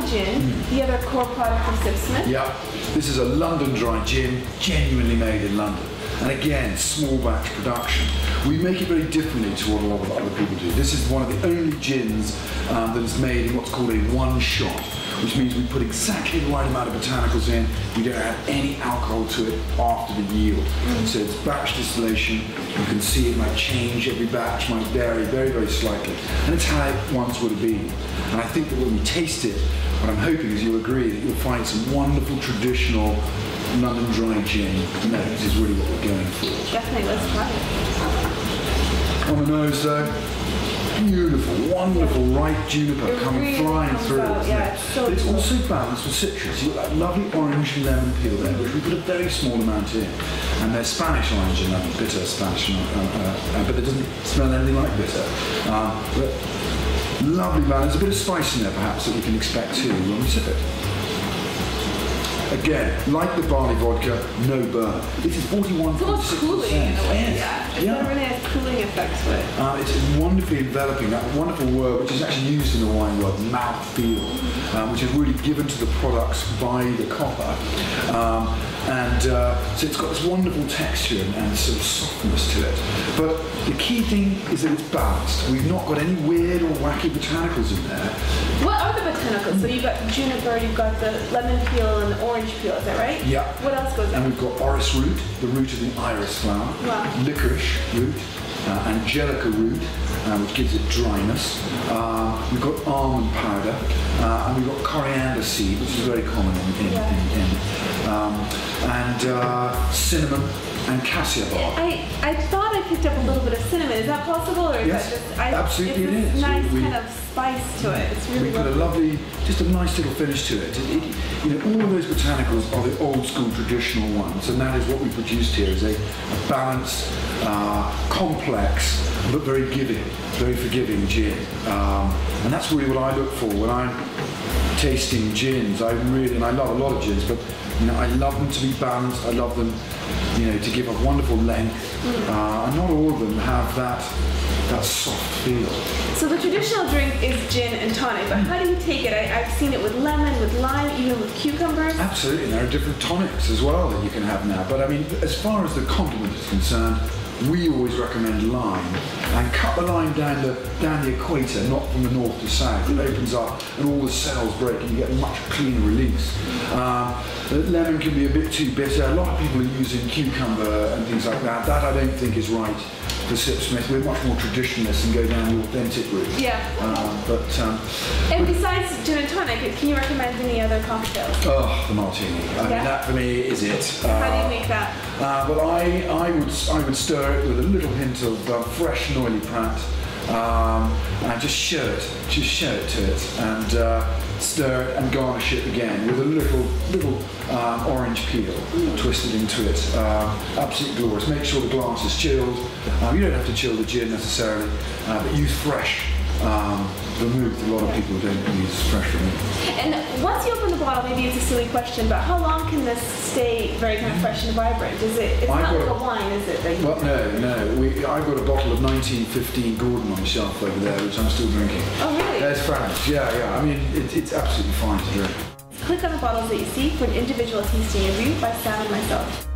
gin, the other core product of Sipsmith. Yeah, this is a London dry gin, genuinely made in London. And again, small batch production. We make it very differently to what a lot of other people do. This is one of the only gins that is made in what's called a one shot, which means we put exactly the right amount of botanicals in. We don't add any alcohol to it after the yield. So it's batch distillation. You can see it might change every batch, might vary very, very slightly. And it's how it once would have been. And I think that when we taste it, what I'm hoping is you'll agree that you'll find some wonderful traditional London dry gin notes is really what we're going for. Definitely, let's try it. On the nose though, beautiful, wonderful, ripe juniper coming really flying through. Yeah, but it's also balanced with citrus. You've got that lovely orange and lemon peel there, which we put a very small amount in. And there's Spanish orange and lemon, bitter Spanish, but it doesn't smell anything like bitter. But lovely balance, a bit of spice in there perhaps that we can expect too when we sip it. Again, like the barley vodka, no burn. This is 41.6%. It's almost cooling in a way, yeah. It's got a really nice cooling effect to it. It's wonderfully enveloping, that wonderful word which is actually used in the wine world, mouthfeel, which is really given to the products by the copper. So it's got this wonderful texture and sort of softness to it. But the key thing is that it's balanced. We've not got any weird or wacky botanicals in there. What are the botanicals? So you've got juniper, you've got the lemon peel and the orange peel, is that right? Yeah. What else goes in? And we've got orris root, the root of the iris flower, licorice root, angelica root, which gives it dryness. We've got almond powder, and we've got coriander seed, which is very common and cinnamon and cassia bark. I thought I picked up a little bit of cinnamon. Is that possible, or is that just? Absolutely, it's it is. Nice kind of spice to it. It's really. We put a lovely, just a nice little finish to it. You know, all of those botanicals are the old school traditional ones, and that is what we produced here: is a balanced, complex, but very giving, very forgiving gin. And that's really what I look for when I'm tasting gins. I love a lot of gins, but you know, I love them to be balanced. I love them, you know, to give a wonderful length. And not all of them have that soft feel. So the traditional drink is gin and tonic, but how do you take it? I've seen it with lemon, with lime, even with cucumbers. Absolutely, and there are different tonics as well that you can have now. But I mean, as far as the complement is concerned, we always recommend lime, and cut the lime down the equator, not from the north to south. It opens up and all the cells break and you get a much cleaner release. Lemon can be a bit too bitter. A lot of people are using cucumber and things like that. That I don't think is right for Sipsmith. We're much more traditionalist and go down the authentic route. Yeah. And besides gin and tonic, can you recommend any other cocktails? Oh, the martini. I mean, that for me is it. How do you make that? Well, I would stir it with a little hint of fresh Noilly Prat, and just show it to it, and stir it and garnish it again with a little orange peel twisted into it. Absolutely glorious. Make sure the glass is chilled. You don't have to chill the gin necessarily, but use fresh vermouth. A lot of people don't use fresh vermouth. And once you open the bottle, maybe it's a silly question, but how long can this stay very kind of fresh and vibrant? It's not like a wine, is it? Well, no. I've got a bottle of 1915 Gordon on the shelf over there, which I'm still drinking. Oh, really? There's France. Yeah. I mean, it's absolutely fine to drink. Click on the bottles that you see for an individual tasting review by Sam and myself.